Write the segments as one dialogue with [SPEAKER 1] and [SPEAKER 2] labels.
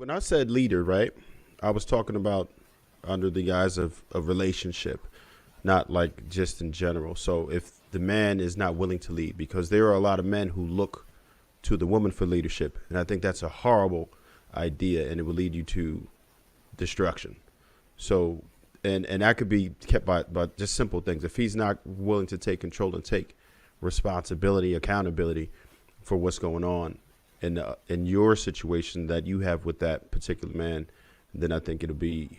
[SPEAKER 1] when I said leader, right, I was talking about under the guise of a relationship, not like just in general. So if the man is not willing to lead, because there are a lot of men who look to the woman for leadership, and I think that's a horrible idea, and it will lead you to destruction. So, and that could be kept by just simple things. If he's not willing to take control and take responsibility, accountability for what's going on in your situation that you have with that particular man, then I think it'll be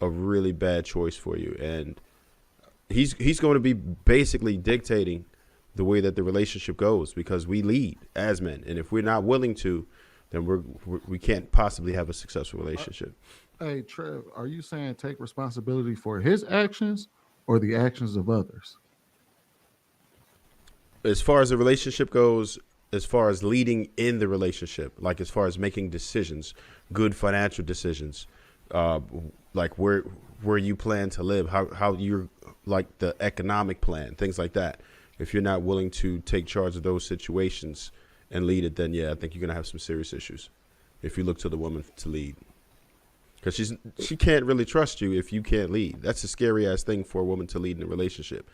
[SPEAKER 1] a really bad choice for you. And he's going to be basically dictating the way that the relationship goes because we lead as men, and if we're not willing to, then we can't possibly have a successful relationship.
[SPEAKER 2] Hey, Trev, are you saying take responsibility for his actions or the actions of others?
[SPEAKER 1] As far as the relationship goes, as far as leading in the relationship, like as far as making decisions, good financial decisions, uh, like where you plan to live, how you're like the economic plan, things like that. If you're not willing to take charge of those situations and lead it, then yeah, I think you're gonna have some serious issues if you look to the woman to lead. Because she can't really trust you if you can't lead. That's a scary ass thing for a woman to lead in a relationship.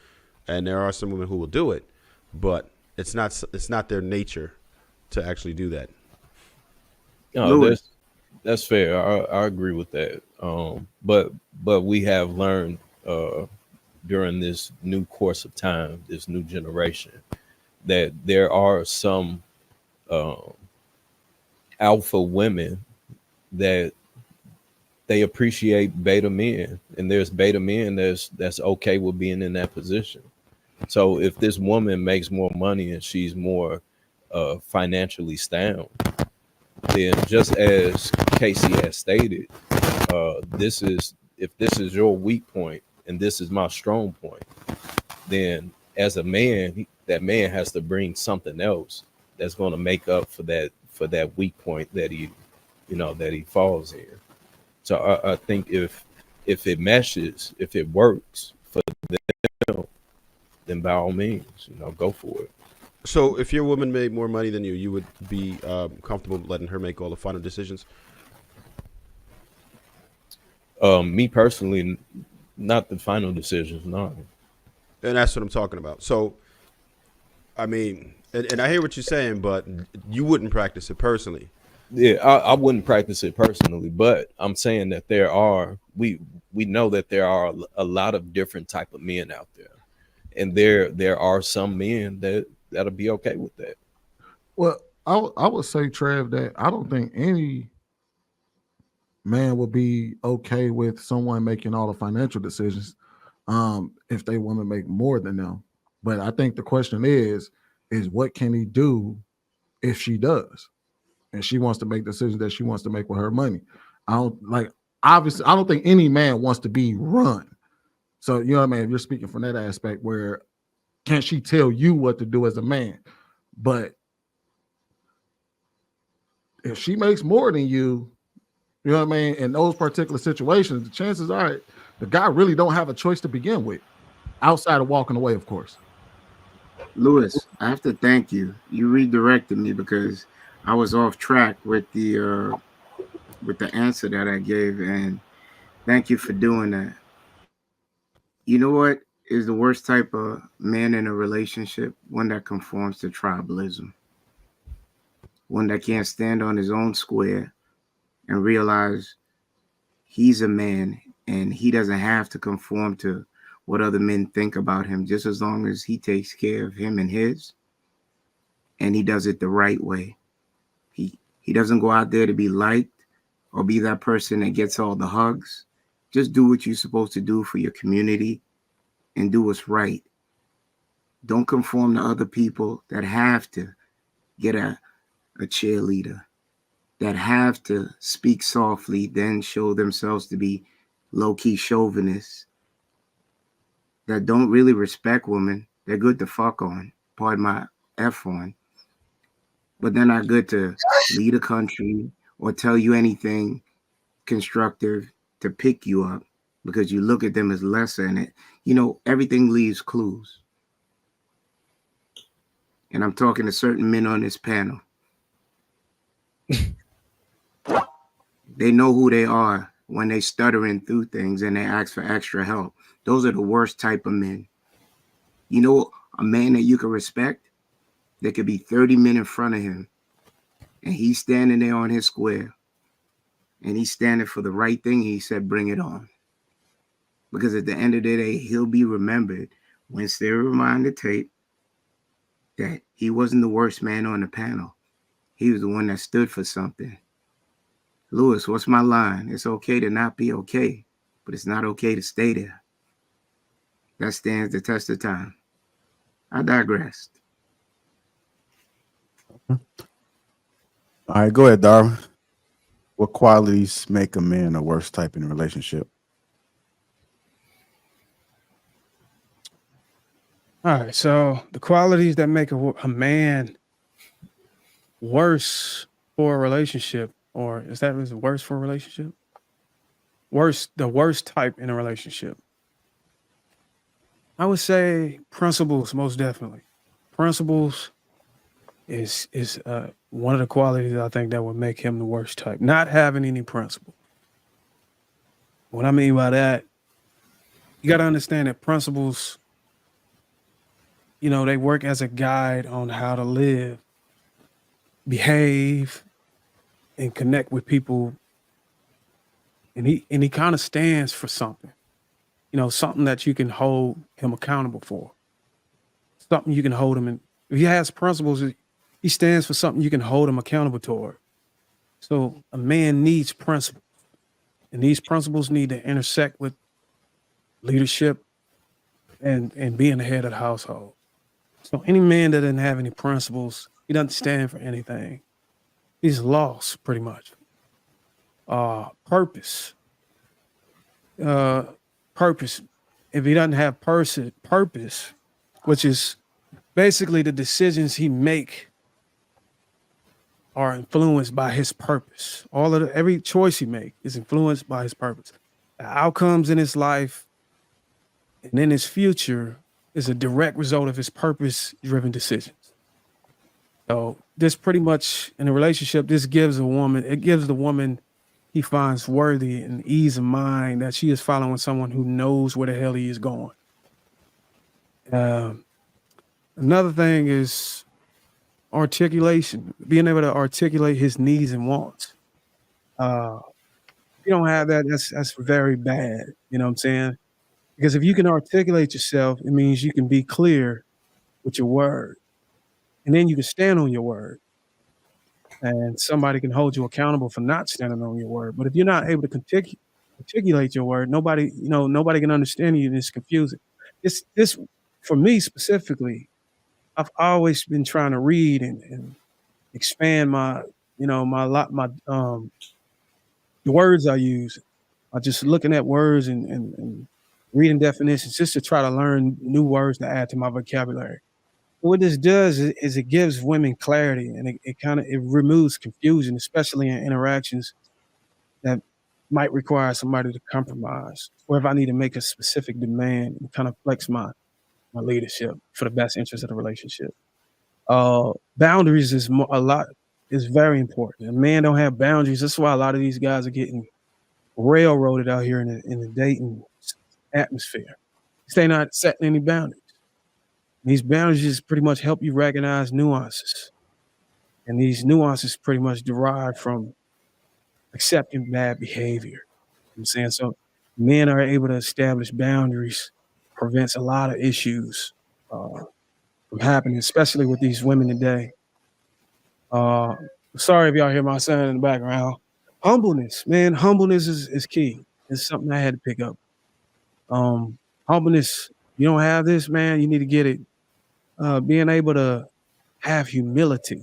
[SPEAKER 1] And there are some women who will do it, but it's not their nature to actually do that.
[SPEAKER 3] No,
[SPEAKER 4] Louis.
[SPEAKER 3] that's fair. I agree with that. But we have learned during this new course of time, this new generation, that there are some uh, alpha women that they appreciate beta men, and there's beta men that's okay with being in that position. So if this woman makes more money and she's more financially sound, then just as Casey has stated, this is if this is your weak point and this is my strong point, then as a man, that man has to bring something else that's going to make up for that weak point that he falls in. So I think if it meshes, if it works for them, then by all means, go for it.
[SPEAKER 1] So if your woman made more money than you would be comfortable letting her make all the final decisions.
[SPEAKER 3] Me personally, not the final decisions, no.
[SPEAKER 1] And that's what I'm talking about. So, I mean, and I hear what you're saying, but you wouldn't practice it personally.
[SPEAKER 3] Yeah, I wouldn't practice it personally, but I'm saying that we know that there are a lot of different type of men out there, and there are some men that'll be okay with that.
[SPEAKER 2] Well, I would say, Trev, that I don't think any man would be okay with someone making all the financial decisions if they want to make more than them. But I think the question is what can he do if she does? And she wants to make decisions that she wants to make with her money. I don't like obviously I don't think any man wants to be run. So you know what I mean? If you're speaking from that aspect where can she tell you what to do as a man? But if she makes more than you know what I mean, in those particular situations, the chances are the guy really don't have a choice to begin with, outside of walking away, of course.
[SPEAKER 4] Louis, I have to thank you. You redirected me because I was off track with the answer that I gave, and thank you for doing that. You know what is the worst type of man in a relationship? One that conforms to tribalism, one that can't stand on his own square and realize he's a man and he doesn't have to conform to what other men think about him, just as long as he takes care of him and his, and he does it the right way. He doesn't go out there to be liked or be that person that gets all the hugs. Just do what you're supposed to do for your community and do what's right. Don't conform to other people that have to get a cheerleader, that have to speak softly, then show themselves to be low-key chauvinists, that don't really respect women. They're good to fuck on, pardon my F on, but they're not good to lead a country or tell you anything constructive to pick you up because you look at them as lesser in it. Everything leaves clues. And I'm talking to certain men on this panel. They know who they are when they stuttering through things and they ask for extra help. Those are the worst type of men. You know, a man that you can respect, there could be 30 men in front of him, and he's standing there on his square, and he's standing for the right thing. He said, bring it on. Because at the end of the day, he'll be remembered when they rewind the tape that he wasn't the worst man on the panel. He was the one that stood for something. Lewis, what's my line? It's okay to not be okay, but it's not okay to stay there. That stands the test of time. I digressed.
[SPEAKER 5] All right, go ahead, Darwin. What qualities make a man a worst type in a relationship?
[SPEAKER 6] All right, so the qualities that make a man worse for a relationship, or is worse for a relationship? The worst type in a relationship. I would say principles, most definitely. Principles is one of the qualities I think that would make him the worst type. Not having any principle. What I mean by that, you got to understand that principles, they work as a guide on how to live, behave, and connect with people. And he kind of stands for something, something that you can hold him accountable for. Something you can hold him in. If he has principles, he stands for something you can hold him accountable toward. So a man needs principles, and these principles need to intersect with leadership and being the head of the household. So any man that doesn't have any principles, he doesn't stand for anything. He's lost, pretty much. Purpose. Purpose. If he doesn't have purpose, which is basically the decisions he make are influenced by his purpose. Every choice he makes is influenced by his purpose. The outcomes in his life and in his future is a direct result of his purpose-driven decisions. So this pretty much, in a relationship, it gives the woman he finds worthy and ease of mind that she is following someone who knows where the hell he is going. Another thing is articulation, being able to articulate his needs and wants. If you don't have that, that's very bad. You know what I'm saying? Because if you can articulate yourself, it means you can be clear with your word. And then you can stand on your word. And somebody can hold you accountable for not standing on your word. But if you're not able to articulate your word, nobody can understand you, and it's confusing. This for me specifically, I've always been trying to read and expand the words I use. I'm just looking at words and reading definitions just to try to learn new words to add to my vocabulary. What this does is it gives women clarity, and it removes confusion, especially in interactions that might require somebody to compromise, or if I need to make a specific demand and kind of flex my leadership for the best interest of the relationship. Boundaries is very important. A man don't have boundaries. That's why a lot of these guys are getting railroaded out here in the dating atmosphere. They're not setting any boundaries. These boundaries pretty much help you recognize nuances. And these nuances pretty much derive from accepting bad behavior. You know what I'm saying? So men are able to establish boundaries, prevents a lot of issues from happening, especially with these women today. Sorry if y'all hear my son in the background. Humbleness, man, humbleness is key. It's something I had to pick up. Humbleness, you don't have this, man, you need to get it. Being able to have humility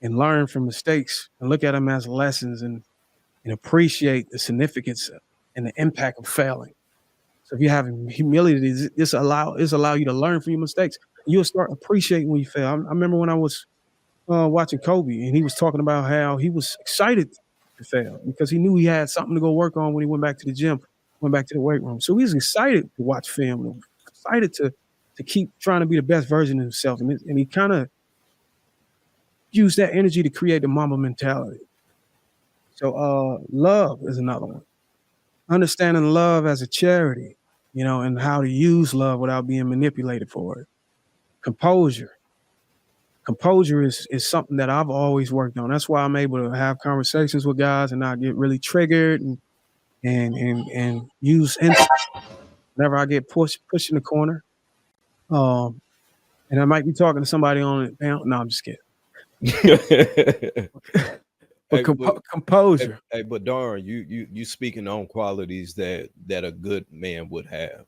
[SPEAKER 6] and learn from mistakes and look at them as lessons and appreciate the significance and the impact of failing. So if you have humility, this allow you to learn from your mistakes. You'll start appreciating when you fail. I remember when I was watching Kobe, and he was talking about how he was excited to fail because he knew he had something to go work on when he went back to the gym, went back to the weight room. So he was excited to watch film, excited to keep trying to be the best version of himself. And he kind of used that energy to create the Mamba mentality. So love is another one. Understanding love as a charity, you know, and how to use love without being manipulated for it. Composure. Composure is something that I've always worked on. That's why I'm able to have conversations with guys and not get really triggered and use instinct whenever I get pushed in the corner. And I might be talking to somebody on it. No, I'm just kidding. But composure.
[SPEAKER 3] But darn, you speaking on qualities that a good man would have.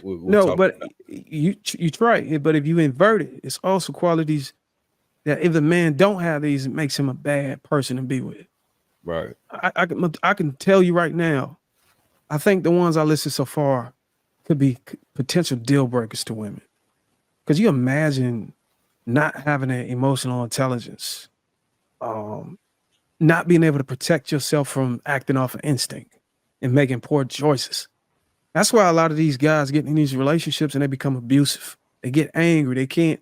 [SPEAKER 6] No, but you try it. But if you invert it, it's also qualities that if the man don't have these, it makes him a bad person to be with.
[SPEAKER 3] Right.
[SPEAKER 6] I can tell you right now, I think the ones I listed so far could be potential deal breakers to women. Because you imagine not having an emotional intelligence, not being able to protect yourself from acting off of instinct and making poor choices. That's why a lot of these guys get in these relationships and they become abusive. They get angry. They can't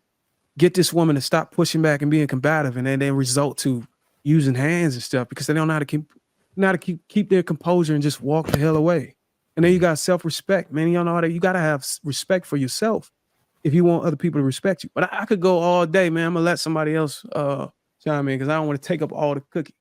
[SPEAKER 6] get this woman to stop pushing back and being combative, and then they result to using hands and stuff because they don't know how to keep their composure and just walk the hell away. And then you got self-respect, man. You know how you got to have respect for yourself if you want other people to respect you. But I could go all day, man. I'm gonna let somebody else chime in because I don't want to take up all the cookie.